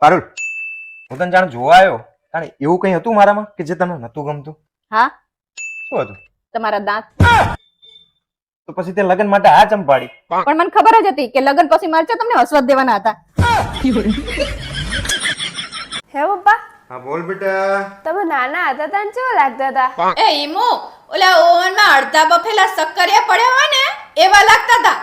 પારુલ, હું તને જાણ જોવા આવ્યો. કારણ એવું કઈ હતું મારામાં કે જે તને નતું ગમતું? હા, શું હતું? તમારા દાંત. તો પછી તે લગ્ન માટે આ ચંપાડી. પણ મને ખબર જ હતી કે લગ્ન પછી મારે તમને હસવત દેવાના હતા. હે પપ્પા, હા બોલ બેટા. તમે નાના હતા તને કેવા લાગતા હતા? એ ઈમો, ઓલા ઓવનમાં અડધા બફેલા શક્કરિયા પડ્યા હોય ને એવા લાગતા હતા.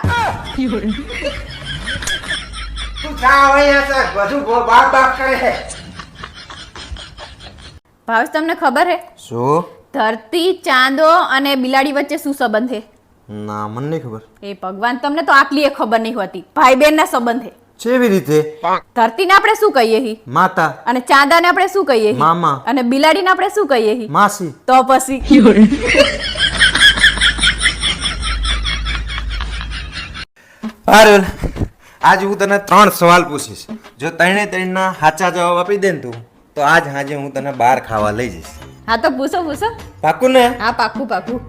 તું જા અહીંયા છે, બધું બાપ બાપ કરે છે. ભાવેશ, તમને ખબર હે શું? ધરતી, ચાંદો અને બિલાડી વચ્ચે શું સંબંધ છે? ના, મને નહીં ખબર. એ ભગવાન, તમને તો આટલી ખબર નહીં હોતી. ભાઈ બહેન ના સંબંધ છે. કેવી રીતે? ધરતીને આપણે શું કહીએ હી? માતા. અને ચાંદાને આપણે શું કહીએ હી? મામા. અને બિલાડીને આપણે શું કહીએ હી? માસી. તો પછી પારુલ, આજ હું તને 3 સવાલ પૂછીશ. જો ત્રણે ત્રણના સાચા જવાબ આપી દે ને તું, તો આજ હાજે હું તને બહાર ખાવા લઈ જઈશ. હા તો પૂછો પૂછો. પાકું ને? હા, પાકું પાકું.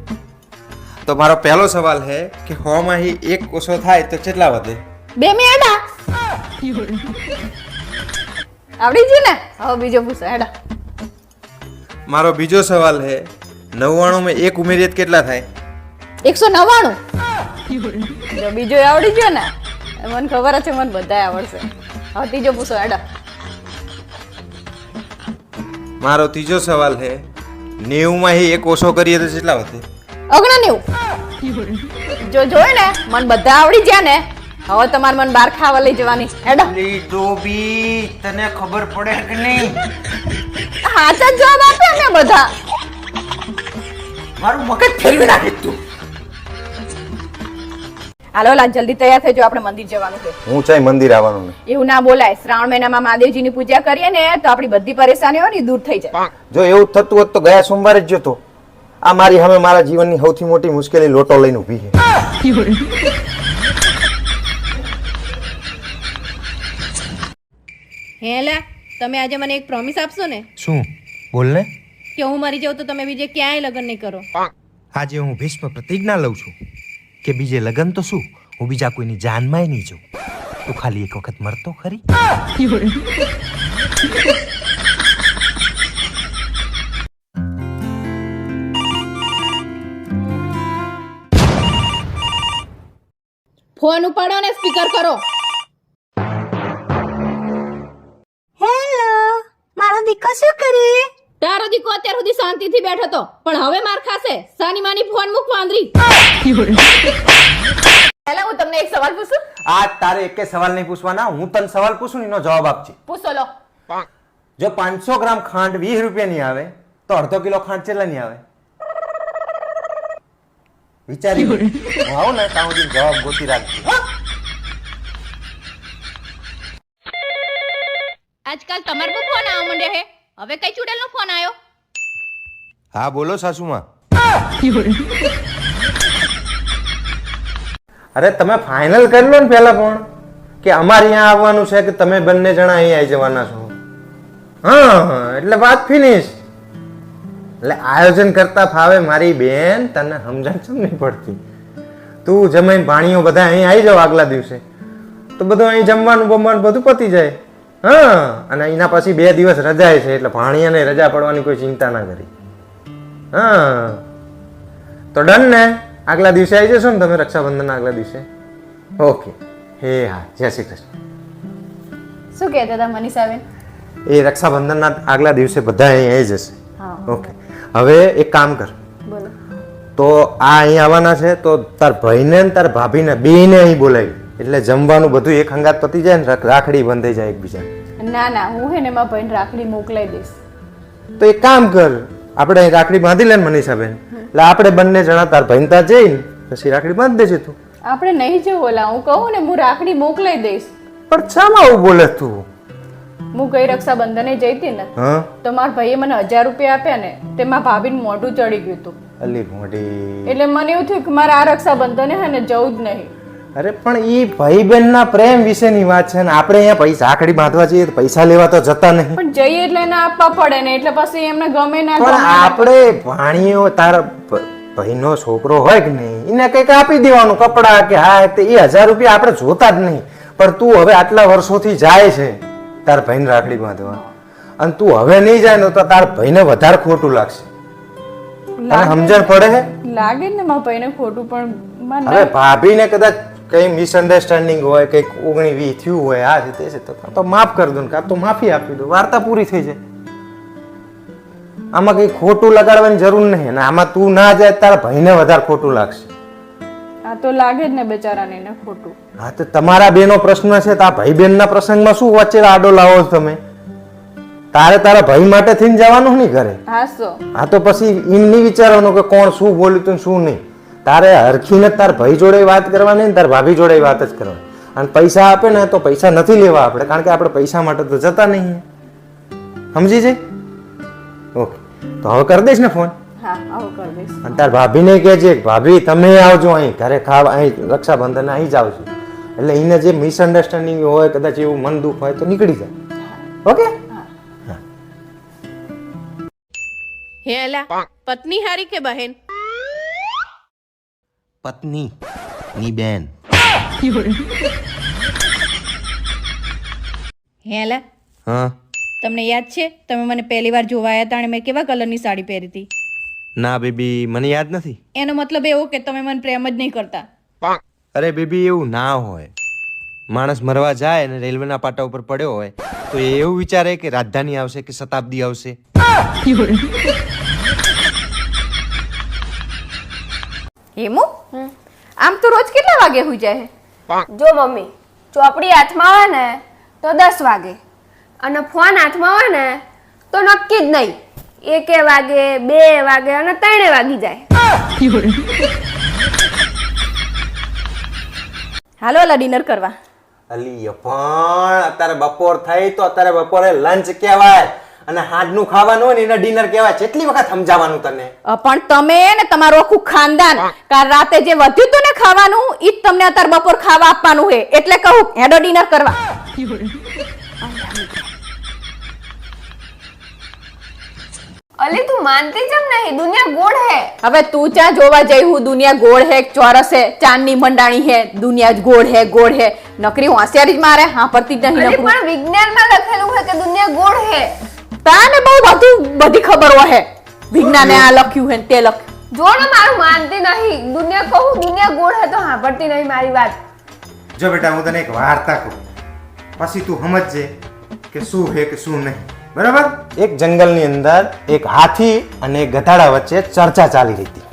તો મારો પહેલો સવાલ છે કે 100 માંથી 1 ઓછો થાય તો કેટલા વધે? 2 મેડા આવડી ગયું ને? હવે બીજો પૂછો હેડા. મારો બીજો સવાલ છે 99 માં 1 ઉમેરીએ તો કેટલા થાય? 199. જો બીજો આવડી ગયો ને, મને ખબર જ છે મને બધાય આવડશે. હવે ત્રીજો પૂછો હેડા. મારો ત્રીજો સવાલ છે 90 માંથી 1 ઓછો કરીએ તો કેટલા વધે? 99. જો જોયું ને, મને બધા આવડી ગયા ને. હવે તમારે મને બહાર ખાવા લઈ જવાની હેડા. ડોબી, તને ખબર પડે કે નહીં? સાચા જવાબ આપ્યા ને બધા. મારું મગજ ફેરવી નાખી તું. હાલો લા, જલ્દી તૈયાર થજો, આપણે મંદિર જવાનું છે. હું ચાઈ મંદિર આવવાનું ને. એવું ના બોલાય. શ્રાવણ મહિનામાં મહાદેવજીની પૂજા કરીએ ને તો આપણી બધી પરેશાનીઓ ને દૂર થઈ જાય. જો એવું થતું હોત તો ગયા સોમવારે જ જતો. આ મારી સામે મારા જીવનની સૌથી મોટી મુશ્કેલી લોટો લઈને ઊભી છે. હેલા, તમે આજે મને એક પ્રોમિસ આપશો ને શું? બોલ ને. કે હું મરી જાઉં તો તમે બીજે ક્યાંય લગ્ન નહીં કરો. આજે હું ભીષ્મ પ્રતિજ્ઞા લઉં છું કે બીજે લગ્ન તો શું, હું બીજા કોઈની જાનમાંય નહીં જાઉં. તું ખાલી એક વખત મરતો ખરી. ફોન ઉપાડો ને સ્પીકર કરો. હેલો, મારો દીકરો શું કરે? તારો દીકો અત્યાર સુધી શાંતિથી બેઠો હતો, પણ હવે માર ખાશે. સાની માની ફોન મૂક વાંદરી. પહેલા હું તમને એક સવાલ પૂછું. આ તારે એકે સવાલ નહીં પૂછવાના, હું તને સવાલ પૂછું એનો જવાબ આપજે. પૂછો લો. જો 500 ગ્રામ ખાંડ 20 રૂપિયાની આવે તો અડધો કિલો ખાંડ કેટલાની આવે? વિચારી હું આવું ને ત્યાં સુધી જવાબ ગોતી રાખજો. આજકાલ તમારે પણ ફોન આવવા માંડ્યા હે. હવે કઈ ચૂડેલનો ફોન આવ્યો? હા બોલો સાસુમાં. અરે તમે ફાઇનલ કરી લો ને પેલા પણ કે અમારે અહીંયા આવવાનું છે કે તમે બંને જણા અહીં આવી જવાના છો. હા, એટલે વાત ફિનિશ. એટલે આયોજન કરતા ફાવે મારી બેન, તને સમજણ કેમ નહીં પડતી? તું જમાઈને ભાણીઓ બધા અહીં આવી જાવ આગલા દિવસે તો બધું અહીં જમવાનું બમવાનું બધું પતી જાય. હા, અને એના પછી 2 દિવસ રજા છે એટલે ભાણિયાને રજા પડવાની કોઈ ચિંતા ના કરી. હા, તો ડન ને? આગલા દિવસે આવી જશો ને તમે, રક્ષાબંધનના આગલા દિવસે? ઓકે. હે હા, જય શ્રી કૃષ્ણ. શું કહેતા હતા મનીષાબેન? એ રક્ષાબંધનના આગલા દિવસે બધા અહીં આવી જશે. હા. ઓકે. હવે એક કામ કર, બોલો. તો આ અહીં આવવાના છે તો તાર ભાઈને ને તાર ભાભીને બેયને અહીં બોલાવી, એટલે જમવાનું બધું એક હંગાત પતી જાય ને રાખડી બંધાઈ જાય એકબીજા. ના ના, હું હે ને મારા ભાઈને રાખડી મોકલાઈ દઈશ. તો એક કામ કર, આપણે અહીં રાખડી બાંધી લે ને મનીષાબેન, એટલે આપણે બંને જણા તાર ભાઈને ત્યાં જઈને પછી રાખડી બાંધી દેજે તું. આપણે નહીં જવું ઓલા, હું કહું ને હું રાખડી મોકલાઈ દઈશ. પણ શામાં આવું બોલે તું? હું ગઈ રક્ષાબંધને જઈ હતી ને હા, તો મારા ભાઈએ મને 1000 રૂપિયા આપ્યા ને તેમાં ભાભીનું મોઢું ચડી ગયું હતું. અલી મોઢી. એટલે મને એવું થયું કે મારે આ રક્ષાબંધને હે ને જવું જ નહીં. અરે પણ ઈ ભાઈ બહેન ના પ્રેમ વિશેની વાત છે ને, આપણે અહીંયા પૈસા રાખડી બાંધવા જઈએ તો પૈસા લેવા તો જતા નહીં. પણ જઈએ એટલે એને આપવા પડે ને, એટલે પછી એમને ગમે ના પણ ગમે. આપણે ભાણીઓ તારા ભાઈનો છોકરો હોય કે નહીં, એને કંઈક આપી દેવાનું કપડા કે હા, તે એ 1000 રૂપિયા આપણે જોતા જ નહીં. પણ તું હવે આટલા વર્ષોથી જાય છે તાર ભાઈને રાખડી બાંધવા, અને તું હવે નહીં જાય ને તો તાર ભાઈને વધારે ખોટું લાગશે. તને સમજણ પડે છે? લાગે ને મારા ભાઈને ખોટું, પણ મને હવે ભાભીને કદાચ કઈ મિસઅન્ડરસ્ટેન્ડિંગ હોય, કઈક 19-20 થયું હોય, આ છે તે છે, તો કાં તો માફ કરી દો ને કાં તો માફી આપી દો, વાર્તા પૂરી થઈ જાય. આમાં કઈ ખોટું લગાડવાની જરૂર નહીં, અને આમાં તું ના જાય તારા ભાઈને વધારે ખોટું લાગશે. આ તો લાગે જ ને બેચારાને એને ખોટું. હા તો તમારા બેનો પ્રશ્ન છે, તો આ ભાઈ બેનના પ્રસંગમાં શું વચ્ચે આડો લાવો છો તમે? તારે તારા ભાઈ માટે થઈને જવાનું નહીં ઘરે. હાસો હા તો પછી એમ નહીં વિચારવાનું કે કોણ શું બોલ્યું તું શું નહીં. તારે હરખીને તાર ભાઈ જોડે વાત કરવાની ને તાર ભાભી જોડે વાત જ કરવાની. અને પૈસા આપે ને તો પૈસા નથી લેવા આપણે, કારણ કે આપણે પૈસા માટે તો જતા નહીં. સમજી જઈ? ઓકે, તો હવે કરી દઈશ ને ફોન? હા આવું કરી દઈશ. અને તાર ભાભીને કહેજે કે ભાભી તમે આવજો અહીં ઘરે ખાવા, અહીં રક્ષાબંધન અહીં જ આવજો. એટલે એને જે મિસઅન્ડરસ્ટેન્ડિંગ હોય, કદાચ એવું મન દુઃખ હોય તો નીકળી જાય. ઓકે? હે અલા, પત્ની હારી કે બહેન? પત્ની ની બેન. હે અલા, હા તમને યાદ છે તમે મને પહેલી વાર જોવા આવ્યા હતા અને મેં કેવા કલરની સાડી પહેરી હતી? ના બેબી, મને યાદ નથી. એનો મતલબ એવો કે તમે મને પ્રેમ જ નહીં કરતા. અરે બેબી, એવું ના હોય. માણસ મરવા જાય અને રેલવેના પાટા ઉપર પડ્યો હોય તો એ એવું વિચારે કે રાજધાની આવશે કે શતાબ્દી આવશે. હેમુ, આમ તો રોજ કેટલા વાગે હુઈ જાય? જો મમ્મી, ચોપડી હાથમાં હોય ને તો 10 વાગે, અને ફોન હાથમાં હોય ને તો નક્કી જ નહીં, 1 વાગે, 2 વાગે અને 3 વાગી જાય. હાલો અલા ડિનર કરવા. અલી પણ અત્યારે બપોર થઈ તો અત્યારે બપોરે લંચ કહેવાય, અને હાજનું ખાવાનું હોય ને એને ડિનર કહેવાય. કેટલી વખત સમજાવવાનું તને? પણ તમે ને તમારું આખું ખાનદાન કાલ રાતે જે વધ્યું હતું ને ખાવાનું, ઈ જ તમને અત્યારે બપોર ખાવા આપવાનું હે, એટલે કહું હેડો ડિનર કરવા. અલી તું માનતી જમ નહીં, દુનિયા ગોળ હે. હવે તું ચા જોવા જઈ હું દુનિયા ગોળ હે ચોરસ હે, ચાંદની મંડાણી હે, દુનિયા જ ગોળ હે ગોળ હે. નકરી હોશિયારી જ મારે હા પરતી જ નહીં. અલી નકરું પણ વિજ્ઞાનમાં લખેલું હે કે દુનિયા ગોળ હે. તાને બહુ બધી ખબર હોય. વિજ્ઞાને આ લખ્યું હે ને તે લખ્યું. જો ને મારું માનતી નહીં, દુનિયા કહું દુનિયા ગોળ હે તો સાંભળતી નહીં મારી વાત. જો બેટા, હું તને એક વાર્તા કહું, પછી તું સમજજે કે શું હે કે શું નહીં. બરાબર? એક જંગલની અંદર એક હાથી અને એક ગધાડા વચ્ચે ચર્ચા ચાલી રહી હતી.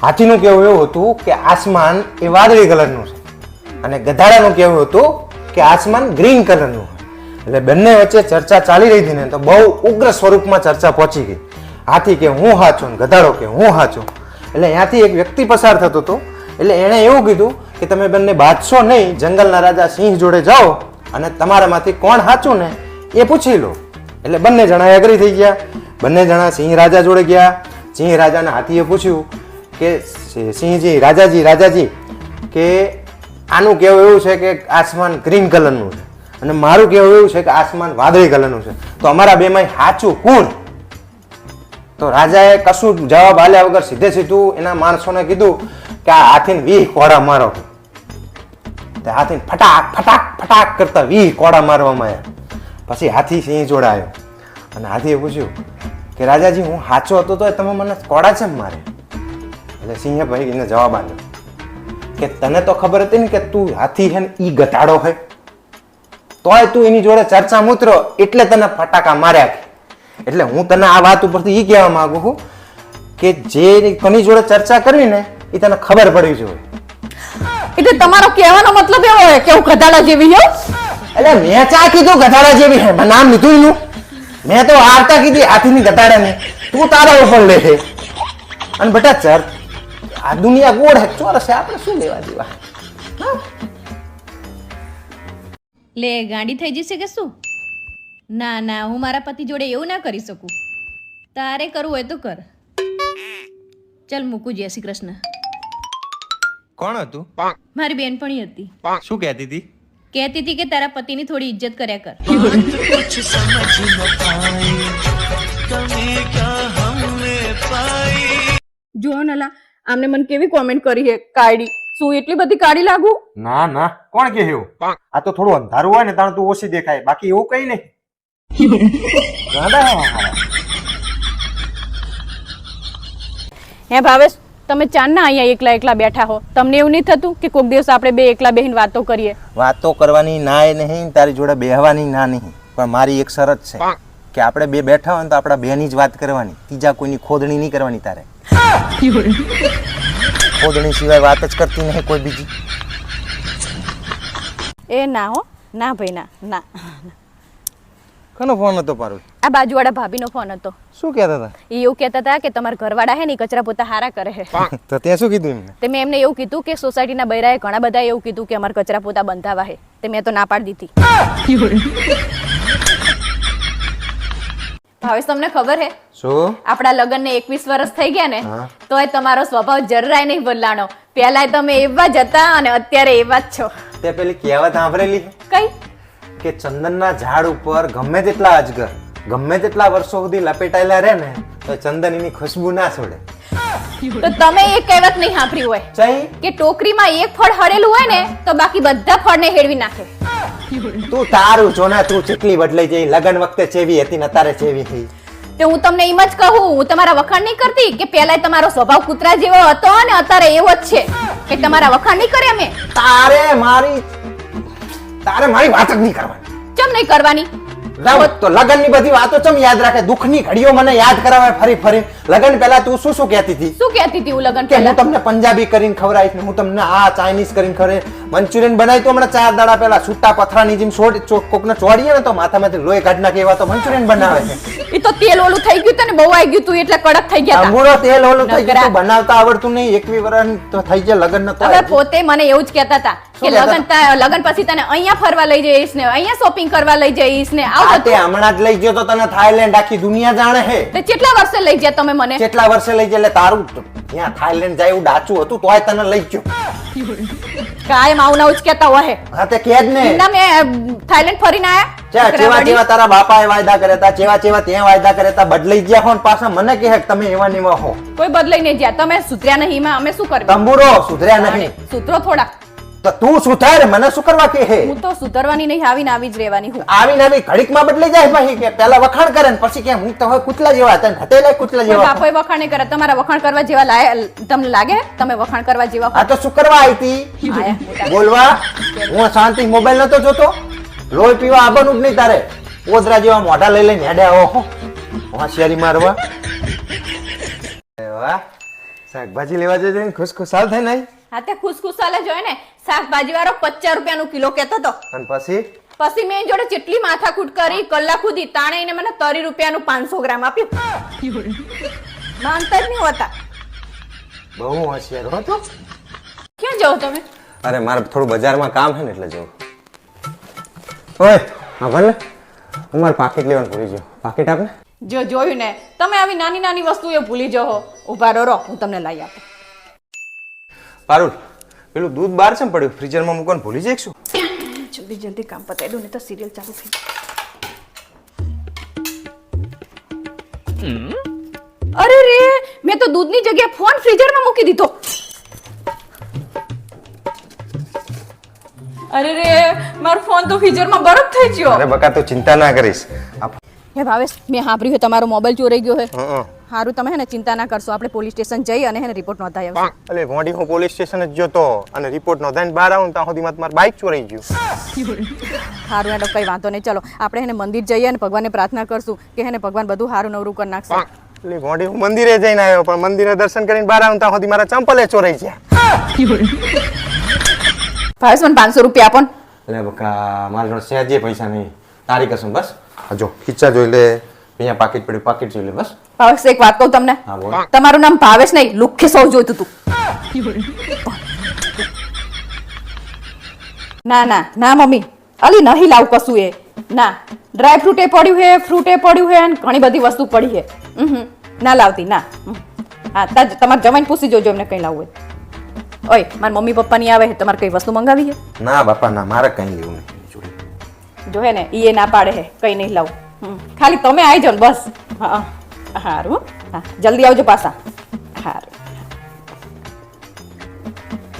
હાથીનું કહેવું એવું હતું કે આસમાન એ વાદળી કલરનું છે, અને ગધાડાનું કહેવું હતું કે આસમાન ગ્રીન કલરનું છે. એટલે બંને વચ્ચે ચર્ચા ચાલી રહી હતી ને તો બહુ ઉગ્ર સ્વરૂપમાં ચર્ચા પહોંચી ગઈ. હાથી કે હું હાચો ને ગધાડો કે હું હાચો. એટલે ત્યાંથી એક વ્યક્તિ પસાર થતો હતો, એટલે એણે એવું કીધું કે તમે બંને બાદશો નહીં, જંગલના રાજા સિંહ જોડે જાઓ અને તમારામાંથી કોણ હાચું ને એ પૂછી લો. એટલે બંને જણા એગ્રી થઈ ગયા. બંને જણા સિંહ રાજા જોડે ગયા. સિંહ રાજાના હાથીએ પૂછ્યું કે સિંહજી, રાજાજી કે આનું કહેવું એવું છે કે આસમાન ગ્રીન કલરનું છે, અને મારું કહેવું એવું છે કે આસમાન વાદળી કલરનું છે, તો અમારા બેમાં સાચું કોણ? તો રાજાએ કશું જવાબ આલ્યા વગર સીધે સીધું એના માણસોને કીધું કે આ હાથીને 20 કોડા મારો. તે હાથીને ફટાક ફટાક ફટાક કરતા 20 કોડા મારવામાં આવ્યા. પછી હાથી સિંહ જોડે આવ્યો અને હાથીએ પૂછ્યું કે રાજાજી, હું સાચો હતો તો તમે મને કોડા છે મારે? એટલે સિંહે ભાઈ એને જવાબ આપ્યો કે તને તો ખબર હતી ને કે તું હાથી છે ને ઈ ગધાડો છે, તોય તું એની જોડે ચર્ચા મૂતરો એટલે તને ફટાકા માર્યા. એટલે હું તને આ વાત ઉપરથી ઈ કહેવા માંગુ છું કે જે કોની જોડે ચર્ચા કરવી ને એ તને ખબર પડવી જોઈએ. એટલે તમારો કહેવાનો મતલબ એવો હોય કે હું ગધાડા જેવી છું? એટલે મેં ચા કીધું ગધાડા જેવી હે, મેં નામ લીધું એનું. મેં તો વાર્તા કીધી હાથીની ગધાડાની, તું તારા ઉપર લે છે. અને બેટા આ દુનિયા ગોળ હે ચોરસ છે, આપણે શું લેવા દેવા? લે ગાંડી થઈ જશે કે શું? ના ના, હું મારા પતિ જોડે એવું ના કરી શકું. તારે કરવું હોય તો કર. ચાલ મૂકું. જય શ્રી કૃષ્ણ. કોણ હતું? મારી બેનપણી હતી. શું કહેતી હતી? કહેતી હતી કે તારા પતિની થોડી ઇજ્જત કર્યા કર. જો નલા આમને મને કેવી કોમેન્ટ કરી હે કાયડી. શું એટલી બધી કાળી લાગુ? ના ના, કોણ કે એવું? આ તો થોડું અંધારું હોય ને તાણ તું ઓછી દેખાય, બાકી એવું કઈ નહીં. ગાંડા હે હારા. હે ભાવેશ, તમે ચાંદના અહીંયા એકલા એકલા બેઠા હો, તમને એવું નહીં થતું કે કોઈક દિવસ આપણે બે એકલા બેહીને વાતો કરીએ? વાતો કરવાની ના એ નહીં, તારી જોડે બેહવાની ના નહીં, પણ મારી એક શરત છે કે આપણે બે બેઠા હોય ને તો આપણા બેની જ વાત કરવાની, ત્રીજા કોઈની ખોદણી નહીં કરવાની તારે. ખોદણી સિવાય વાત જ કરતી નહીં કોઈ બીજી. એ ના હો, ના ભાઈ ના ના. કોનો ફોન હતો પારુલ? આ બાજુવાળા ભાભીનો ફોન હતો. શું કહેતા હતા? એ એવું કહેતા હતા કે તમારા ઘરવાળા હે ને ઈ કચરા પોતા હારા કરે છે. તો ત્યાં શું કીધું એમને? તે મેં એમને એવું કીધું કે સોસાયટીના બૈરાએ ઘણા બધા એવું કીધું કે અમારા કચરા પોતા બંધાવા હે, તે મેં તો ના પાડી દીધી. ભાવેશ, તમને ખબર હે શું? આપણા લગ્નને 21 વર્ષ થઈ ગયા ને, હા. તોય તમારો સ્વભાવ જરાય નહીં બદલાણો. પહેલા તમે એવા જ હતા અને અત્યારે એવા જ છો. તે પેલી કહેવત સાંભળેલી કઈ? કે ચંદનના ઝાડ ઉપર ગમે તેટલા અજગર ગમે તેટલા વર્ષો સુધી લપેટાયેલા રહે ને તો ચંદનની ખુશ્બુ ના છોડે. તો તમે એ કહેવત નહીં સાંભળ્યું હોય ચઈ કે ટોકરીમાં એક ફળ હળેલું હોય ને તો બાકી બધા ફળને હેળવી નાખે. તું તારું જોના, તું ચેટલી બદલાઈ જઈ. લગન વખતે ચેવી હતી ને તારે ચેવી થઈ. તો હું તમને એમ જ કહું, હું તમારા વખાણ નહીં કરતી કે પહેલા તમારો સ્વભાવ કૂતરા જેવો હતો અને અત્યારે એવો જ છે કે તમારા વખાણ નહીં કરે અમે. તારે મારી વાત જ નહીં કરવાની. ચમ નહીં કરવાની? રાવ તો લગનની બધી વાતો ચમ યાદ રાખે? દુઃખની ઘડીઓ મને યાદ કરાવે ફરી ફરી. લગન પહેલા તું શું શું કહેતી હતી? શું કહેતી હતી હું લગન કે હું પહેલા? તમને પંજાબી કરીને ખવડાવીશ ને હું તમને આ ચાઇનીઝ કરીને ખવડાવીશ. મંચુરિયન બનાવી તો હમણાં 4 દાડા પહેલા છૂટા પથરાની જેમ કોકને ચોડીએ ને તો માથામાંથી લોહી કાઢ નાખે એવા તો મંચુરિયન બનાવે છે. એ તો તેલ ઓલું થઈ ગયું તને બહુ આવી ગયું તું એટલે કડક થઈ ગયા તા. અંગૂરો તેલ ઓલું થઈ ગયું, નકરા. તું બનાવતા આવડતું નહીં. 21 વર્ષ તો થઈ ગયા લગન ન તો હવે પોતે મને એવું જ કહેતા હતા કે શું કહેતા લગન પછી તને અહીંયા ફરવા લઈ જઈશ ને અહીંયા શોપિંગ કરવા લઈ જઈશ ને આવું આ તે હતું. હમણાં જ લઈ ગયો તો તને થાઈલેન્ડ આખી દુનિયા જાણે હે. તે કેટલા વર્ષે લઈ ગયા તમે મને? કેટલા વર્ષે લઈ જાય એટલે તારું ત્યાં થાઈલેન્ડ જાય એવું ડાચું હતું તોય તને લઈ ગયો. કાયમ આવું ના જ કહેતા હોય. હા તે કે જ ને. ના મેં થાઈલેન્ડ ફરીને આયા ચેવા ચેવા તારા બાપાએ વાયદા કર્યા હતા, ચેવા ચેવા ત્યાં વાયદા કર્યા હતા, બદલાઈ ગયા હો ને પાછા મને કહે કે તમે એવા ને એવા હો. કોઈ બદલાઈ નહીં જ્યાં તમે સુધર્યા નહીં એમાં અમે શું કરવી? તંબુરો સુધર્યા નહીં સુધરો થોડા. તો તું સુધાર, મને શું કરવા કે હે? હું તો સુધરવાની નહીં, આવીને આવી જ રહેવાની હું. આવીને આવી ઘડીકમાં બદલાઈ જાય ભાઈ. કે પહેલા વખાણ કરે ને પછી કે હું તો હવે કૂતલા જેવા હતા ને હતેલા કૂતલા કોઈ જેવા. બાપોએ વખાણ નહીં કરે. તમારા વખાણ કરવા જેવા તમને લાગે? તમે વખાણ કરવા જેવા આ તો શું કરવા આવી હતી? આયા મોટા. બોલવા. હું શાંતિ મોબાઈલ નતો જોતો. લોહી પીવા આવવાનું જ નહીં તારે. ઓદરા જેવા મોઢા લઈ લઈને હેડ્યા ઓહો હોશિયારી મારવા. વાહ, શાકભાજી લેવા જજે ને ખુશખુશાલ થઈ નહીં. હા તે ખુશખુશાલે જોયે ને. શાકભાજી વાળો 50 રૂપિયાનું કિલો કહેતો હતો. અને પછી પછી મેં એની જોડે જેટલી માથાકૂટ કરી કલાક સુધી તાણે એને મને 30 રૂપિયાનું 500 ગ્રામ આપ્યું. માનતા જ નહીં હોતા. બહુ હોશિયાર હો તું. ક્યાં જાઓ તમે? અરે મારે થોડું બજારમાં કામ છે ને એટલે જવું. ઓય હા ભલે, હું મારું પાકીટ લેવાનું ભૂલી ગયો. પાકીટ આપને. જો જોયું ને, તમે આવી નાની નાની વસ્તુ એ ભૂલી જાઓ. ઉભા રહો, હું તમને લઈ આપું. પારુલ, પેલું દૂધ બહાર છે ને પડ્યું, ફ્રીઝરમાં મૂકવાનું ભૂલી જાય શું? જલ્દી જલ્દી કામ પતાવી દો ને તો સિરિયલ ચાલુ થઈ જાય. અરે રે, મેં તો દૂધની જગ્યાએ ફોન ફ્રીઝરમાં મૂકી દીધો. અરે રે, મારો ફોન તો ફ્રીઝરમાં બરફ થઈ ગયો. અરે બકા તું ચિંતા ના કરીશ. હે ભાવેશ, મેં સાંભળ્યું છે તમારો મોબાઈલ ચોરાઈ ગયો છે. હં હારું, તમે હે ને ચિંતા ના કરશો. આપણે પોલીસ સ્ટેશન જઈ અને હે ને રિપોર્ટ નોંધાવી આવશું. અલે મોડી હું પોલીસ સ્ટેશન જ જોતો અને રિપોર્ટ નોંધાઈને બહાર આવું ત્યાં સુધીમાં મારું બાઇક ચોરાઈ ગયું. હારું એનો કઈ વાંધો નહીં. ચલો આપણે હે ને મંદિર જઈએ અને ભગવાનને પ્રાર્થના કરશું કે હે ને ભગવાન બધું હારું નવરું કરી નાખશે. એટલે મોડી હું મંદિરે જઈને આવ્યો પણ મંદિરે દર્શન કરીને બહાર આવું ત્યાં સુધી મારા ચંપલે ચોરાઈ ગયા. ભાવેશ, મને 500 રૂપિયા આપો ને. એટલે બકા મારા જોડે સહેજે પૈસા નહીં. તારી કસમ બસ. આ જો ખીચા જોઈ લે, અહીંયા પાકીટ પડ્યું, પાકીટ જોઈ લે બસ. ભાવેશ, એક વાત કહું તમને. હા બોલ. તમારું નામ ભાવેશ નહીં, લુખ્ખે સૌ જોઈતું હતું. ના ના ના મમ્મી, અલી નહીં લાવ કશું એ. ના, ડ્રાય ફ્રૂટે પડ્યું હે, ફ્રૂટે પડ્યું હે અને ઘણી બધી વસ્તુ પડી હે. ના લાવતી ના. હા, તમારે જમાઈને પૂછી જોજો એમને કઈ લાવવું હોય. ઓય, મારા મમ્મી પપ્પા ની આવે છે, તમારે કઈ વસ્તુ મંગાવી છે? ના બાપા ના, મારે કઈ લેવું નહીં. જો હે ને ઈ ના પાડે હે, કઈ નહીં લાવું. ખાલી તમે આવી જાઓ ને બસ. હા હારું. હા, જલ્દી આવજો પાછા. હારું.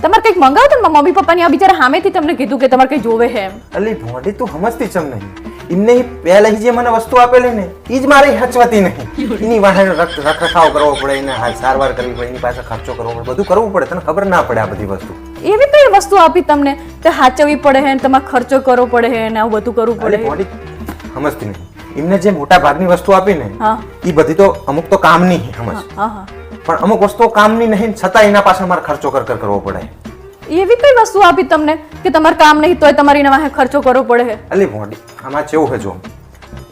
તમારે કંઈક મંગાવો તો મમ્મી પપ્પાની આ બિચારા સામેથી તમને કીધું કે તમારે કંઈ જોવે છે એમ. અલી ભોંડી તું સમજતી ચમ નહીં. એમને પહેલા જે મને વસ્તુ આપેલી ને એ જ મારી હચવતી નહીં. એની વાહે રખરખાવ કરવો પડે, એને સારવાર કરવી પડે, એની પાસે ખર્ચો કરવો પડે, બધું કરવું પડે. તને ખબર ના પડે આ બધી વસ્તુ. એવી કઈ વસ્તુ આપી તમને તે હાચવવી પડે છે, તમારે ખર્ચો કરવો પડે છે ને આવું બધું કરવું અલી પડે. ભોંડી સમજતી નહીં. એમને જે મોટા ભાગની વસ્તુ આપી ને હા એ બધી તો અમુક તો કામની છે, સમજ. હા હા. પણ અમુક વસ્તુઓ કામની નહીં, છતાં એના પાછળ મારે ખર્ચો કરવો પડે. એવી કઈ વસ્તુ આપી તમને કે તમારે કામ નહીં તોય તમારી એના વાહે ખર્ચો કરવો પડે છે? અલી ભોંડી આમાં કેવું છે, જો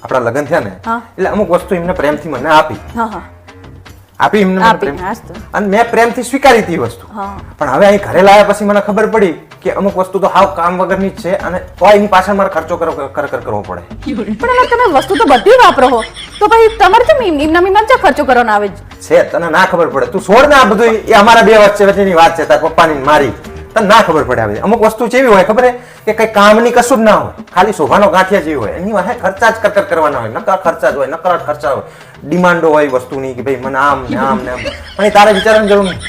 આપણા લગ્ન થયા ને હા. એટલે અમુક વસ્તુ એમને પ્રેમથી મને આપી હા હા એમને મને આપી પ્રેમ હાસ તો. અને મેં પ્રેમથી સ્વીકારી હતી એ વસ્તુ. હા પણ હવે અહીં ઘરે લાવ્યા પછી મને ખબર પડી કે અમુક વસ્તુ તો હાવ કામ વગરની જ છે અને તો એની પાછળ મારે ખર્ચો કરવો પડે. પણ એમાં તમે વસ્તુ તો બધી વાપરો છો તો પછી તમારે કેમ એમના મીમાં જ ખર્ચો કરવાનો આવે છે તને ના ખબર પડે. તું છોડ ને આ બધું, એ અમારા બે વચ્ચેની વાત છે, તાર પપ્પાની ને મારી. તને ના ખબર પડે. આવી અમુક વસ્તુ જેવી હોય ખબર કે કઈ કામની કશું જ ના હોય, ખાલી શોભાનો ગાંઠિયા જેવી હોય. એની વાહે ખર્ચા જ કરવાના હોય, નકરા ખર્ચા જ હોય, નકરા ખર્ચા હોય, ડિમાન્ડો હોય વસ્તુની કે ભાઈ મને આમ ને આમ ને આમ. પણ એ તારે વિચારવાની જરૂર નહીં.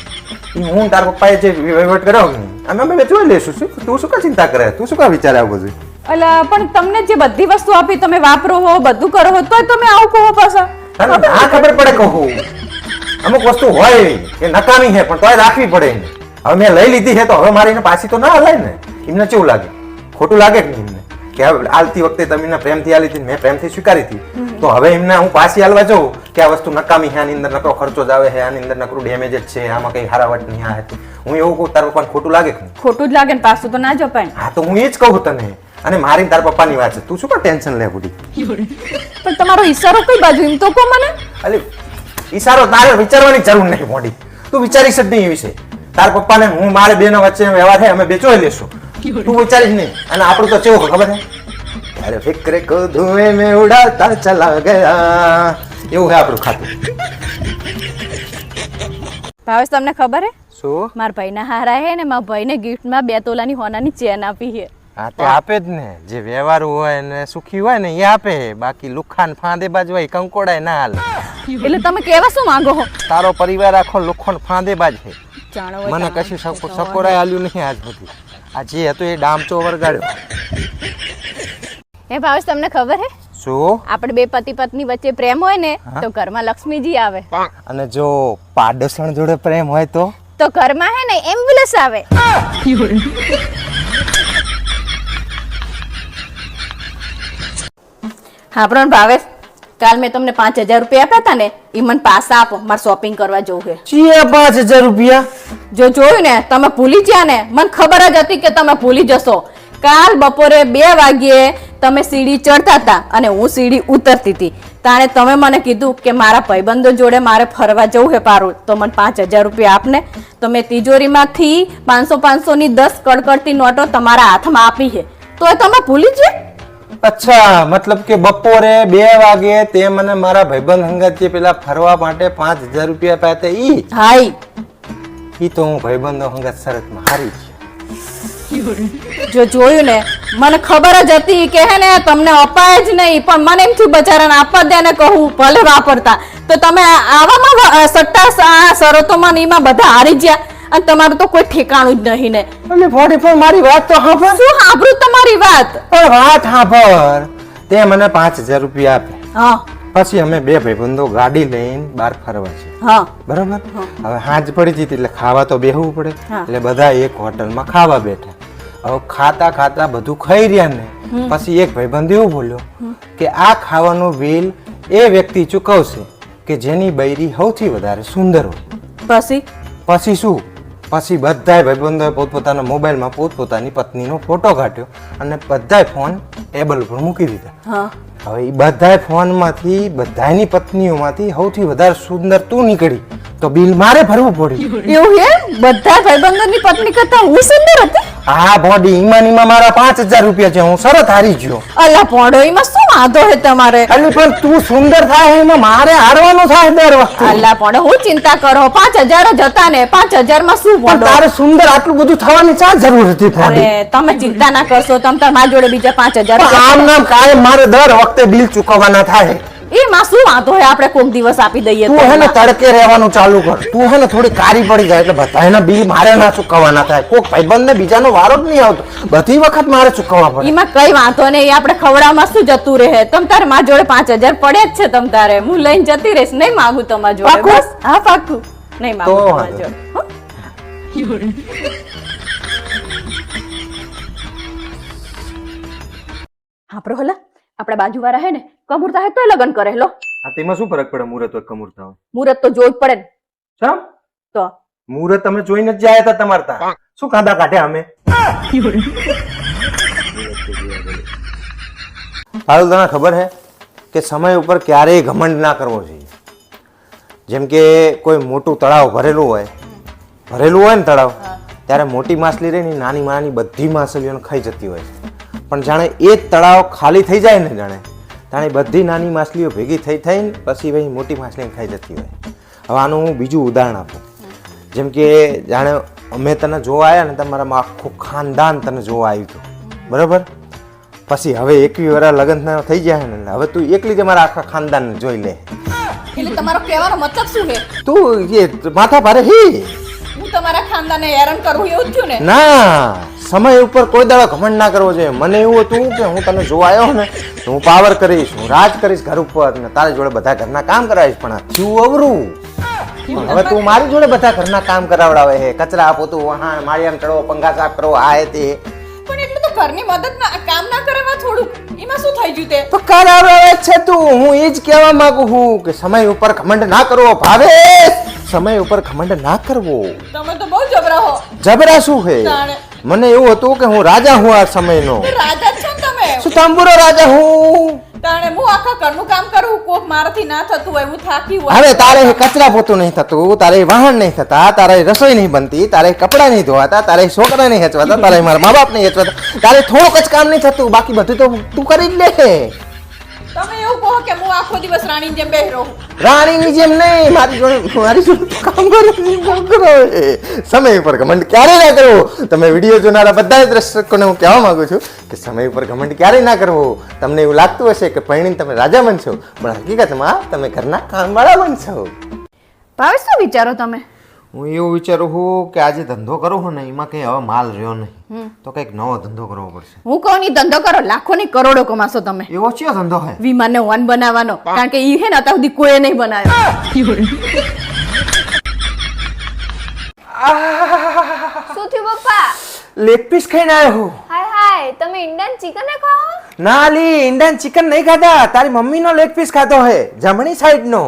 હું તારા પપ્પાએ જે વહીવટ કર્યો અમે અમે જોઈ લઈશું. તું શું કા ચિંતા કરે? તું શું કા વિચારે આવું બધું? એટલે પણ તમને જે બધી વસ્તુ આપી તમે વાપરો હો બધું કરો હો તોય તમે આવું કહો પાછા? તને ના ખબર પડે કહું. અમુક વસ્તુ હોય એ નકામી છે પણ તોય રાખવી પડે એને. હવે મેં લઈ લીધી છે તો હવે મારે એને પાછી તો ના હલાય ને. એમને કેવું લાગે? ખોટું લાગે કે નહીં એમને? કે હવે આલતી વખતે તમે એને પ્રેમથી આલી હતી, મેં પ્રેમથી સ્વીકારી હતી, તો હવે એમને હું પાછી આલવા જાઉં કે આ વસ્તુ નકામી છે, આની અંદર નકરો ખર્ચો જ આવે છે, આની અંદર નકરું ડેમેજ જ છે, આમાં કઈ હારાવટ નહીં આ હતી. હું એવું કહું તારા પપ્પાને ખોટું લાગે કે નહીં? ખોટું જ લાગે ને પાછું તો ના જપાય ને. હા તો હું એ જ કહું તને. અને મારી તારા પપ્પાની વાત છે, તું શું કા ટેન્શન લે બુડી? પણ તમારો ઈશારો કઈ બાજુ એમ તો કહો મને. અલી ઈશારો તારે વિચારવાની જરૂર નહીં મોડી. તું વિચારીશ જ નહીં એ વિશે. તારા પપ્પાને હું મારે બેનો વચ્ચે વ્યવહાર છે, અમે બે જોઈ લેશું. તું વિચારીશ નહીં. અને આપણું તો કેવું ખબર છે, અરે ફિક્રે કો ધુએ મેં ઉડાતા ચલા ગયા, એવું છે આપણું ખાતું. ભાવેશ તમને ખબર હે શું? મારા ભાઈના હારા હે ને મારા ભાઈને ગિફ્ટમાં 2 તોલાની હોનાની ચેન આપી છે. હા તે આપે જ ને. જે વ્યવહારુ હોય ને સુખી હોય ને એ આપે. બાકી લુખાન ફાંદેબાજ હોય કંકોડાય ના હાલે. એટલે તમે કેવા શું માંગો છો? તારો પરિવાર આખો લુખોન ફાંદેબાજ છે. જાણો હોય મને કશું સકોરાય આલ્યું નહીં આજ બધી. આ જે હતું એ ડામચો વરગાડ્યો. એ ભાવેશ તમને ખબર હે શું? આપણે બે પતિ પત્ની વચ્ચે પ્રેમ હોય ને તો ઘરમાં લક્ષ્મીજી આવે, અને જો પાડોશણ જોડે પ્રેમ હોય તો ઘરમાં હે ને એમ્બ્યુલન્સ આવે. હા પણ ભાવેશ કાલ મેં તમને 5000 રૂપિયા આપ્યા હતા ને એ મને પાછા આપો, મારે શોપિંગ કરવા જવું છે. ચિયા 5000 રૂપિયા? જો જોયું ને તમે ભૂલી ગયા ને, મને ખબર જ હતી કે તમે ભૂલી જશો. કાલ બપોરે 2 વાગ્યે તમે સીડી ચડતા હતા અને હું સીડી ઉતરતી હતી, તાણે તમે મને કીધું કે મારા ભાઈબંધો જોડે મારે ફરવા જવું છે પારુલ, તો મને 5000 રૂપિયા આપને. તો મેં તિજોરીમાંથી 500 ની 10 કડકડતી નોટો તમારા હાથમાં આપી છે, તો એ તમે ભૂલી જ? અચ્છા, મતલબ કે બપોરે 2 વાગે તે મને મારા ભાઈબંધ હંગાત જે પેલા ફરવા માટે 5000 રૂપિયા આપ્યા હતા ઈ? હાઈ ઈ તો હું ભાઈબંધો હંગાત શરતમાં હારી છે. જો જોયું ને, મને ખબર જ હતી કે હે ને તમને અપાય જ નહીં, પણ મને એમ થયું બચારાને આપવા દે ને કહું ભલે વાપરતા. તો તમે આવામાં સટ્ટા શરતોમાં ને એમાં બધા હારી ગયા અને તમારું તો કોઈ ઠેકાણું જ નહીં ને. અને ફોડી પણ મારી વાત તો સાંભળ. શું સાંભળું તમારી વાત? પણ વાત સાંભળ. તે મને 5000 રૂપિયા આપ્યા. હા પછી અમે બે ભાઈબંધો ગાડી લઈને બહાર ફરવા છે. હા બરાબર. હવે હાંજ પડી જતી એટલે ખાવા તો બેહવું પડે. હા. એટલે બધા એક હોટલમાં ખાવા બેઠા. હવે ખાતા ખાતા બધું ખાઈ રહ્યા ને પછી એક ભાઈબંધ એવું બોલ્યો કે આ ખાવાનું બિલ એ વ્યક્તિ ચૂકવશે કે જેની બૈરી સૌથી વધારે સુંદર હોય. પછી શું? પછી બધાય ભાઈબંધોએ પોતપોતાના મોબાઈલમાં પોતપોતાની પત્નીનો ફોટો કાઢ્યો અને બધાય ફોન ટેબલ ઉપર મૂકી દીધા. હા હવે એ બધાય ફોનમાંથી બધાયની પત્નીઓમાંથી સૌથી વધારે સુંદર તું નીકળી તો બિલ મારે ભરવું પડ્યું. એવું હે? બધા ભાઈબંધોની પત્ની કરતા હું સુંદર હતી? હા બોડી ઈમાનીમાં મારા 5000 રૂપિયા છે. હું શરત હારી ગયો. અલા પોડો, એમાં શું વાંધો છે તમારે? અલી પણ તું સુંદર થાય એમાં મારે હારવાનું થાય દર વખતે. અલા પોડો, હું ચિંતા કરો? 5000 જ હતા ને, 5000 માં શું પણ પોડો? તારે સુંદર આટલું બધું થવાની ચા જરૂર હતી બોડી? અરે તમે ચિંતા ના કરશો, તમે મારા જોડે બીજા 5000 આમ નામ કાયમ મારે દર વખતે બિલ ચૂકવવાના થાય. એમાં શું વાંધો હે આપણે કોક દિવસ આપી દઈએ તું હે ને તડકે રહેવાનું ચાલુ કર. તું હે ને થોડી કારી પડી જાય એટલે બધાના બિલ મારે ના ચૂકવવાના થાય. કોક ભાઈબંધને બીજાનો વારો જ નહીં આવતો. બધી વખત મારે ચૂકવવા પડે. એમાં કઈ વાંધો નહીં, આપણે ખવડાવવામાં શું જતું રહે. તમ તારે મારા જોડે 5000 પડે જ છે. તમ તારે હું લઈને જતી રહીશ. નહીં માંગુ તમારા જોડે. પાક્કું? બસ હા પાક્કું. નહીં માંગુ તો તમારા વાંધો. જોડે હો? હા પ્રહલા, આપણા બાજુવાળા હે ને કમુરતા હે તોય લગ્ન કરે લો. આ તેમાં શું ફરક પડે મુહૂર્ત હોય કમુરતા હોય? મુહૂર્ત તો જોઈ જ પડે ને. શમ? તો મુહૂર્ત તમે જોઈને જ જાય હતા તમારે તા. શું કાંદા કાઢ્યા અમે? હાલ તને ખબર હે કે સમય ઉપર ક્યારેય ઘમંડ ના કરવો જોઈએ. જેમ કે કોઈ મોટું તળાવ ભરેલું હોય ને તળાવ, ત્યારે મોટી માછલી રહી ને નાની નાની બધી માછલીઓને ખાઈ જતી હોય છે. પણ જાણે એ જ તળાવ ખાલી થઈ જાય ને જાણે બધી નાની માછલીઓ ભેગી થઈને પછી ભાઈ મોટી માછલીને ખાઈ જતી હોય. હવે આનું હું બીજું ઉદાહરણ આપું. જેમ કે જાણે અમે તને જોવા આવ્યા ને, તમારામાં આખું ખાનદાન તને જોવા આવ્યું હતું, બરાબર? પછી હવે 21 વર્ષ લગ્ન થઈ ગયા ને, હવે તું એકલી જ અમારા આખા ખાનદાનને જોઈ લે. એટલે તમારો કહેવાનો મતલબ શું છે? તું એ માથા ભારે હી હું તમારા ખાનદાને હેરાન કરું એવું થયું ને? ના, સમય ઉપર કોઈ દાડો ઘમંડ ના કરવો જોઈએ. મને એવું હતું કે હું તને જોવા આવ્યો ને તો હું પાવર કરીશ, હું રાજ કરીશ ઘર ઉપર ને તારી જોડે બધા ઘરના કામ કરાવીશ. પણ આ થયું અવરું. હવે તું મારી જોડે બધા ઘરના કામ કરાવડાવે છે. કચરા પોતું, વહાણ, માળિયામ ચડવો, પંખા સાફ કરવો, આ એ તે. પણ એટલું તો ઘરની મદદ ના કામ ના કરેમાં થોડું એમાં શું થઈ ગયું તે? તો કરાવડાવે છે તું. હું એ જ કહેવા માંગુ છું કે સમય ઉપર ઘમંડ ના કરવો. ભાવે સમય ઉપર ઘમંડ ના કરવો. તમે તો બહુ જબરા હો. જબરા શું છે? તાણે. મને એવું હતું કે હું રાજા હું આ સમયનો. રાજા જ છો ને તમે. શું તાંબુરો રાજા હું? તાણે હું આખા ઘરનું કામ કરું, કોક મારાથી ના થતું હોય, હું થાકી હોય. હવે તારે કચરા પોતું નહીં થતું, તારે વાહન નહીં થતા, તારે રસોઈ નહીં બનતી, તારે કપડાં નહીં ધોવાતા, તારે છોકરા નહીં હેચવાતા, તારે મારા મા બાપ નહીં હેચવાતા, તારે થોડુંક જ કામ નહીં થતું, બાકી બધું તો તું કરી જ લે. તમે એવું કહો કે હું આખો દિવસ રાણીની જેમ બેહી રહું. રાણીની જેમ નહીં, મારી જોડે કામ કરો. સમય ઉપર ઘમંડ ક્યારે ના કરવો. તમે વિડીયો જોનારા બધા જ દર્શકોને હું કહેવા માંગુ છું કે સમય ઉપર ઘમંડ ક્યારે ના કરવો. તમને એવું લાગતું હશે કે પરણીને તમે રાજા બનશો, પણ હકીકતમાં તમે ઘરના કામવાળા બનશો. ભાવેશ શું વિચારો તમે? હું એવું વિચારું છું કે આજે ધંધો કરું છું ને એમાં કઈ હવે માલ રહ્યો નહીં, તો કઈક નવો ધંધો કરવો પડશે. હું કહું ની ધંધો કરો, લાખો ની કરોડો કમાશો તમે. એવો કયો ધંધો હોય? વિમાનને વન બનાવવાનો, કારણ કે ઈ હે ને અત્યાર સુધી કોઈએ નહીં બનાવ્યો. શું થયું પપ્પા? લેગ પીસ ખાઈને આવ્યો હું. હાય હાય, તમે ઇન્ડિયન ચિકન ખાઓ? ના લી, ઇન્ડિયન ચિકન નહીં ખાધા, તારી મમ્મીનો લેગ પીસ ખાધો હે, જમણી સાઈડનો.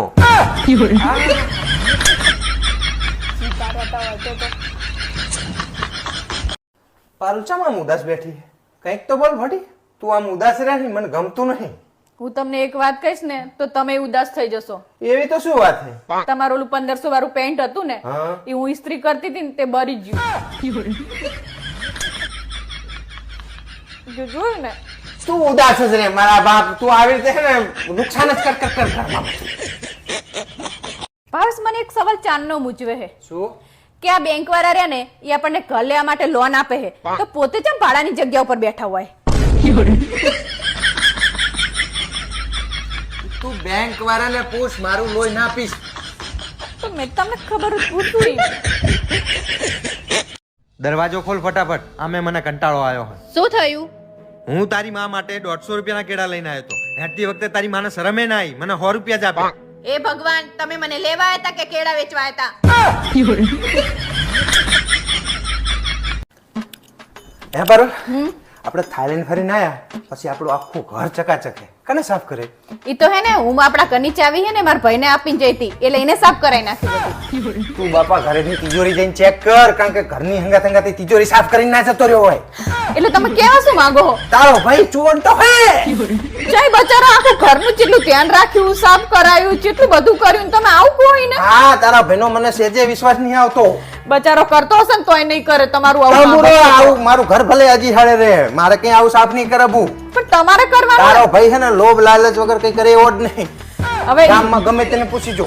પારુચામાં ઉદાસ બેઠી, કંઈક તો બોલ ભટી. તું આમ ઉદાસ રહી, મને ગમતું નહીં. હું તમને એક વાત કહીશ ને તો તમે ઉદાસ થઈ જશો. એવી તો શું વાત છે? તમારું ઓલું 1500 વાળું પેન્ટ હતું ને, હા. એ હું ઇસ્ત્રી કરતી હતી ને તે બરી ગયું. જોયું ને? તું ઉદાસ જ રે મારા બાપ. તું આવી રીતે છે ને નુકસાન જ કર ઘરમાં. ભાવેશ, મને એક સવાલ ચાંદનો મૂચવે છે શું? કે આ બેંક વાળા રહ્યા ને એ આપણને ઘર લેવા માટે લોન આપે છે, તો પોતે કેમ ભાડાની જગ્યા ઉપર બેઠા હોય? તું બેંક વાળાને પૂછ, મારું લોહી ના પીશ. તો મેં તમને ખબર જ પૂછું. દરવાજો ખોલ ફટાફટ, આમે મને કંટાળો આવ્યો છે. શું થયું? હું તારી માં માટે 150 રૂપિયાના કેળા લઈને આવ્યો હતો. હેઠતી વખતે તારી માને શરમે ના આવી, મને 100 રૂપિયા જ આપ્યા. એ ભગવાન, તમે મને લેવા આવ્યા હતા કે કેળા વેચવા આવ્યા હે પારુલ, આપણે થાઈલેન્ડ ફરીને આયા પછી આપણું આખું ઘર ચકાચક હે. કને સાફ કરે? ઈ તો હે ને, હું આપણા ઘરની ચાવી હે ને મારા ભાઈને આપીને જઈ હતી, એટલે એને સાફ કરાવી નાખી બધું. તું બાપા ઘરેની તિજોરી જઈને ચેક કર, કારણ કે ઘરની હંગાથી તિજોરી સાફ કરીને ના જતો રહ્યો હોય. એટલે તમે કેવા શું માંગો છો? તારો ભાઈ ચોર તો હે. જય બચારા આખું ઘરનું કેટલું ધ્યાન રાખ્યું, સાફ કરાયું, કેટલું બધું કર્યું, તમે આવું કહો ને? હા, તારા ભાઈનો મને સેજે વિશ્વાસ નહીં આવતો. બચારો કરતો હશે ને તોય નહીં કરે તમારું તાંબુરો, આવું. આવું મારું ઘર ભલે હજી હાડે રે, મારે કઈ આવું સાફ નહીં કરાવવું. પણ તમારે કરવાનું. તારો ભાઈ છે ને લોભ લાલચ વગર કઈ કરે એવો જ નહીં. હવે ગામમાં ગમે તેને પૂછી જો.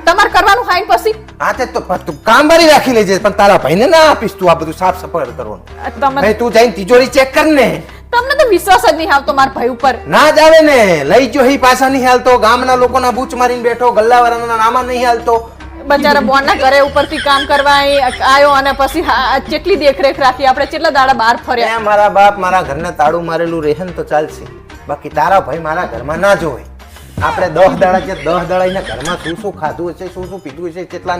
તમારે કરવાનું હાઈન પછી હા તે તો તું કામ વાળી રાખી લેજે, પણ તારા ભાઈને ના આપીશ તું આ બધું સાફ સફાઈ કરવાનું. તમે ભાઈ તું જઈને તિજોરી ચેક કર ને. તમને તો વિશ્વાસ જ નહીં આવતો મારા ભાઈ ઉપર. ના જ આવે ને, લઈ જો હી પાછા નહીં હાલતો, ગામના લોકોના બૂચ મારીને બેઠો, ગલ્લાવાળાના નામાં નહીં હાલતો. બચારા બોનના ઘરે ઉપરથી કામ કરવા આવ્યો અને પછી કેટલી દેખરેખ રાખી, આપણે કેટલા દાડા બહાર ફર્યા. એ મારા બાપ મારા ઘરને તાળું મારેલું રહે ને તો ચાલશે, બાકી તારા ભાઈ મારા ઘરમાં ના જોવે. આપણે 10 દાડા કે 10 દાડા એના ઘરમાં શું શું ખાધું હશે, શું શું પીધું હશે, કેટલા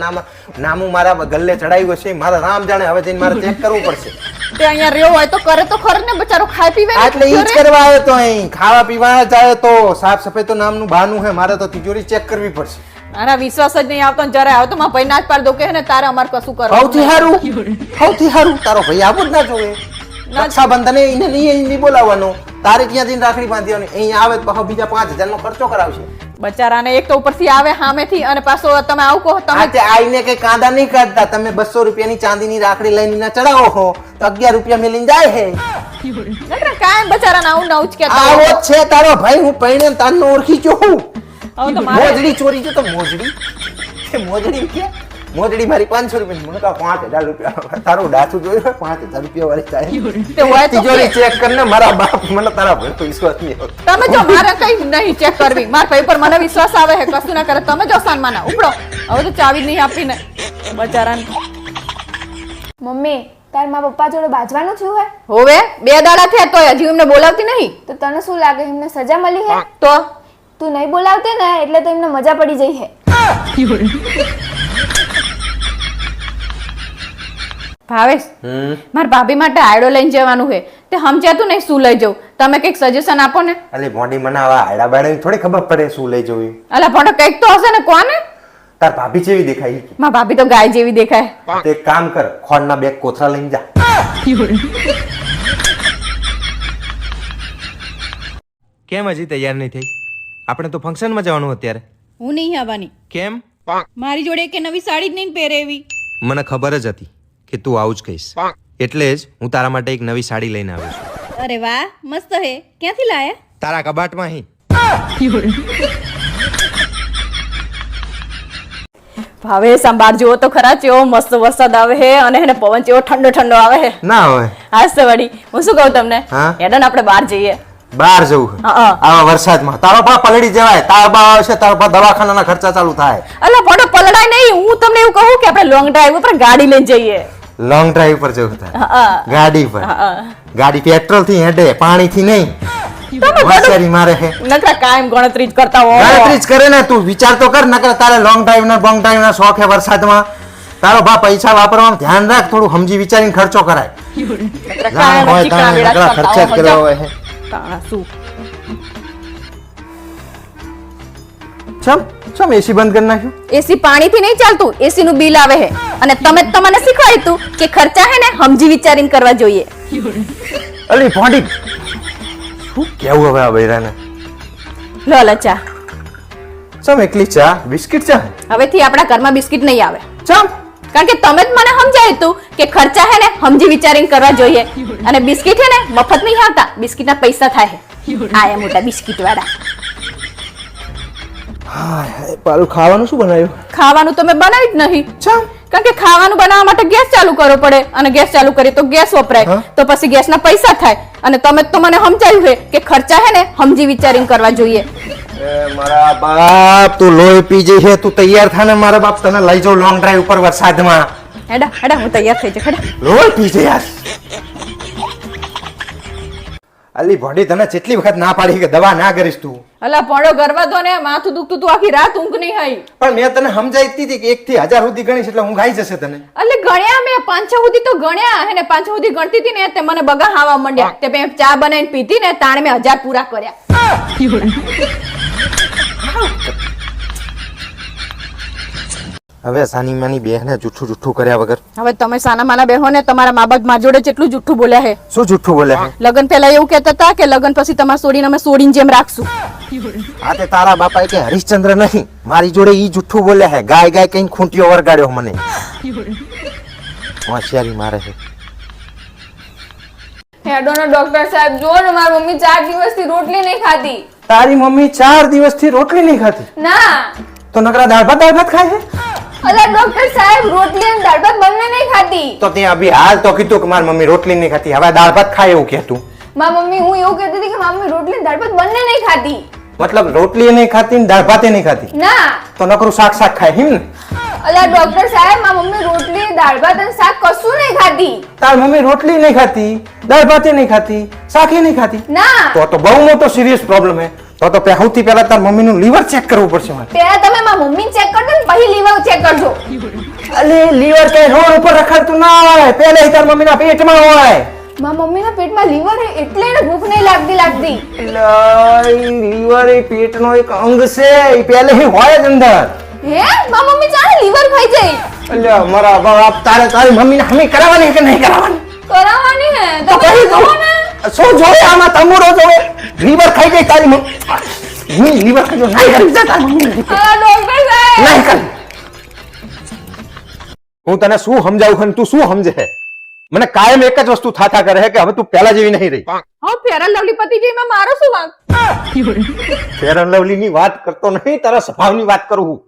નામું મારા ગલ્લે ચડાવ્યું હશે, મારા રામ જાણે. હવે જઈને મારે ચેક કરવું પડશે. તે અહીંયા રહ્યો હોય તો કરે તો ખરો ને, બચારો ખાઈ પીવે ને. એટલે ઈ જ કરવા આવ્યો તો અહીં, ખાવા પીવા જ આવ્યો તો. સાફ સફાઈ તો નામનું બહાનું હે, મારે તો તિજોરી ચેક કરવી પડશે. આના વિશ્વાસ જ નહીં આવતો, જયારે આવો તો મારા ભાઈ ના જ પાડ દો કે ને તારે અમારે કશું કરવું. સૌથી સારું તારો ભાઈ આવું જ ના જોવે. રક્ષાબંધને એને નહીં બોલાવવાનો, તારે ત્યાં જઈને રાખડી બાંધવાની. અહીં આવે તો બીજા 5000 નો ખર્ચો કરાવશે. બચારાને એક તો ઉપરથી આવે સામેથી અને પાછો તમે આવું કહો તમે. આઈને કઈ કાંદા નહીં કાઢતા. તમે 200 રૂપિયાની ચાંદીની રાખડી લઈને ચડાવો છો તો 11 રૂપિયા મેલીને જાય હે. કાંઈ બચારાને આવું નવું જ કહેતા. આવો જ છે તારો ભાઈ. હું પૈણે તારનો ઓળખી જો હું. હવે તો મારે મોજડી ચોરી છે તો મોજડી કે મોજડી મારી 500 રૂપિયા. મને કહા 5000 રૂપિયા. તારું ડાચું જોયું 5000 રૂપિયા વાળી ચાહે તે હોય તો તિજોરી ચેક કરને. મારા બાપ મને તારા ભાઈ પર વિશ્વાસ નહીં આવતો. તમે જો મારે કઈ નહીં ચેક કરવી, મારા ભાઈ પર મને વિશ્વાસ આવે છે, કશું ના કરે. તમે જો સન્માન ઉપડો. હવે તો ચાવી જ નહીં આપીને બચારાને. મમ્મી તાર મારા પપ્પા જોડે બાજવાનું થયું હે? હવે 2 દાડા થયા તોય હજી એમને બોલાવતી નહીં. તો તને શું લાગે એમને સજા મળી હે? તો તું નહીં બોલાવતી ને એટલે તો એમને મજા પડી જઈ હે. ભાવેશ, મારા ભાભી માટે આયડો લઈને જવાનું છે, તે સમજાતું નહીં શું લઈ જવું. તમે કઈક સજેશન આપો ને. અલે મોડી મને આવા આયડા બાયડા થોડી ખબર પડે શું લઈ જવું. અલા પણ કઈક તો હશે ને, કોને? તાર ભાભી જેવી દેખાય. મારા ભાભી તો ગાય જેવી દેખાય. તો એક કામ કર, ખોળના 2 કોથળા લઈને જા. કેમ હજી તૈયાર નહીં થઈ? આપણે તો ફંક્શનમાં જવાનું અત્યારે. હું નહીં આવવાની. કેમ? મારી જોડે કે નવી સાડી જ નહીં પહેરેવી. મને ખબર જ હતી કે તું આવું જ કહીશ, એટલે જ હું તારા માટે એક નવી સાડી લઈને આવ્યો છું. અરે વાહ, મસ્ત હે. ક્યાંથી લાયા? તારા કબાટમાં અહીં. ભાવેશ આમ બહાર જુઓ તો ખરા, કેવો મસ્ત વરસાદ આવે છે અને એને પવન કેવો ઠંડો ઠંડો આવે છે. ના હોય હાસ તો વળી હું શું કહું તમને, હા? હેડો ને આપણે બહાર જઈએ. બહાર જવું આવા વરસાદમાં? તારો બા પલળી જવાય. તારો બા આવશે, તારો બા દવાખાનાના ખર્ચા ચાલુ થાય. અલા ફોટો પલડાય નહીં. હું તમને એવું કહું કે આપણે લોંગ ડ્રાઈવ ઉપર ગાડી લઈને જઈએ. લોંગ ડ્રાઈવ પર જવું થાય ગાડી પર? ગાડી પેટ્રોલ થી હેડે, પાણી થી નહીં. હોશિયારી મારે હે. નકરા કાયમ ગણતરી જ કરતા હોય. ગણતરી જ કરે ને. તું વિચાર તો કર. નકર તારે લોંગ ડ્રાઈવ ના બોંગ ડ્રાઈવ ના શોખ હે વરસાદમાં. તારો બા પૈસા વાપરવામાં ધ્યાન રાખ, થોડું સમજી વિચારીને ખર્ચો કરાય. કાયમ હોય ચીકણા તાણે વેડા નકરા કરતા ખર્ચા જ કરવા હોય હે. તાણા શું ચમ એસી બંધ કરી નાખ્યું? એસી પાણીથી નહીં ચાલતું, એસી નું બિલ આવે છે. અને તમે જ તો મને શીખવાડ્યું તું કે ખર્ચા હે ને સમજી વિચારીને કરવા જોઈએ. અલી ભોંડી, શું કેવું હવે આ બૈરાને? લો લે ચા. ચમ એકલી ચા? બિસ્કિટ ચા? હવેથી આપણા ઘરમાં બિસ્કિટ નહીં આવે. ચમ? કારણ કે તમે જ મને સમજાવ્યું તું કે ખર્ચા હે ને સમજી વિચારીને કરવા જોઈએ. અને બિસ્કિટ હે ને મફત નહીં આવતા, બિસ્કિટના પૈસા થાય. આયા મોટા બિસ્કિટ વાળા. હાય, પાલું ખાવાનું શું બનાવ્યું? ખાવાનું તો મેં બનાવી જ નહીં. ચમ? કારણ કે ખાવાનું બનાવવા માટે ગેસ ચાલુ કરવો પડે અને ગેસ ચાલુ કરીએ તો ગેસ વપરાય, તો પછી ગેસના પૈસા થાય. અને તમે જ તો મને સમજાવ્યું છે કે ખર્ચા હે ને સમજી વિચારીને કરવા જોઈએ. મારા બાપ, તું લોહી પી જઈ છે. તું તૈયાર થા ને, મારા બાપ તને લઈ જાઉં લોંગ ડ્રાઈવ ઉપર વરસાદમાં. હેડા હેડા હું તૈયાર થઈ જાઉં. હેડા લોહી પી જઈ યાર. અલી ભોડી, તને કેટલી વખત ના પાડી કે દવા ના કરીશ તું? અલા પોડો ગરવા દો ને, માથું દુખતું તું આખી રાત ઊંઘ નહીં આવી. પણ મેં તને સમજાવી હતી કે 1 થી 1000 સુધી ગણીશ એટલે ઊંઘ આવી જશે તને. એટલે ગણ્યા મેં 5 સુધી તો ગણ્યા હે ને 5 સુધી ગણતી હતી ને તે મને બગા હાવા માંડ્યા. તે મેં ચા બનાવીને પીધી ને તાણે મેં 1000 પૂરા કર્યા. હવે સાની માની બેહને જુઠ્ઠું કર્યા વગર. હવે તમે સાના માના બેહો ને, તમારા મા બાપ મારા જોડે જેટલું જુઠ્ઠું બોલ્યા હે. શું જુઠ્ઠું બોલે? લગન પહેલા એવું કહેતા હતા કે લગન પછી તમારા છોડીને અમે છોડીને જેમ રાખશું. આ તે તારા બાપા કે હરિશ્ચંદ્ર નહીં, મારી જોડે ઈ જુઠ્ઠું બોલે હે. ગાય ગાય કઈ ખૂંટીઓ વરગાડ્યો મને. હોશિયારી મારે છે. હેડો ને ડોક્ટર સાહેબ, જો ને મારી મમ્મી 4 દિવસથી રોટલી નહીં ખાધી. તારી મમ્મી 4 દિવસથી રોટલી નહીં ખાતી? ના. તો નકરા દાળ ભાત ખાય છે? અલા ડોક્ટર સાહેબ, રોટલી અને દાળ ભાત બંને નહીં ખાધી. તો ત્યાં અભી હાલ તો કીધું કે મારી મમ્મી રોટલી નહીં ખાતી, હવે દાળ ભાત ખાય એવું કહેતું. માં મમ્મી હું એવું કહેતી હતી કે માં મમ્મી રોટલી ને દાળ ભાત બંને નહીં ખાતી. મતલબ રોટલી નહીં ખાતી ને દાળ ભાતે નહીં ખાતી, ના તો નકરું શાક શાક ખાય હિમ ને? અલા ડોક્ટર સાહેબ, માં મમ્મી રોટલી દાળ ભાત અને શાક કશું નહીં ખાતી. તાર મમ્મી રોટલી નહીં ખાતી, દાળ ભાતે નહીં ખાતી, શાકે નહીં ખાતી, ના તો બહુ મોટો સિરિયસ પ્રોબ્લેમ હે. તો સૌથી પહેલા તાર મમ્મીનું લીવર ચેક કરવું પડશે મારે. પહેલા તમે માં મમ્મી ચેક કરજો ને પછી લીવર ચેક કરજો. અલે લીવર કે રોડ ઉપર રખડતું ના હોય, પહેલા તાર મમ્મીના પેટમાં હોય. માં મમ્મીના પેટમાં લીવર હે એટલે એને ભૂખ નહીં લાગતી. લીવર એ પેટનો એક અંગ છે, એ પહેલેથી હોય જ અંદર. હે માં મમ્મી જાણે લીવર ખાઈ જાય. અલ્યા મારા બાપ, તારી મમ્મીને હમી કરાવવાની કે નહીં કરાવવાની? કરાવવાની હે તો તમે કહી દો. કહો ને. શું જોવે આમાં? તમુરો જોવે? લીવર ખાઈ ગઈ તારી મમ્મી. હું લીવર ખાઈ ગયો, નહીં કરી જા તારી મમ્મી. હા ડોક્ટર સાહેબ. નહીં કરી. હું તને શું સમજાવું છું, તું શું સમજે છે? મને કાયમ એક જ વસ્તુ થાતા કરે છે કે હવે તું પહેલા જેવી નહીં રહી. હા ફેર એન્ડ લવલી પતિ જેમાં મારો શું વાંક? ફેર એન્ડ લવલી ની વાત કરતો નહીં, તારા સ્વભાવની વાત કરું છું.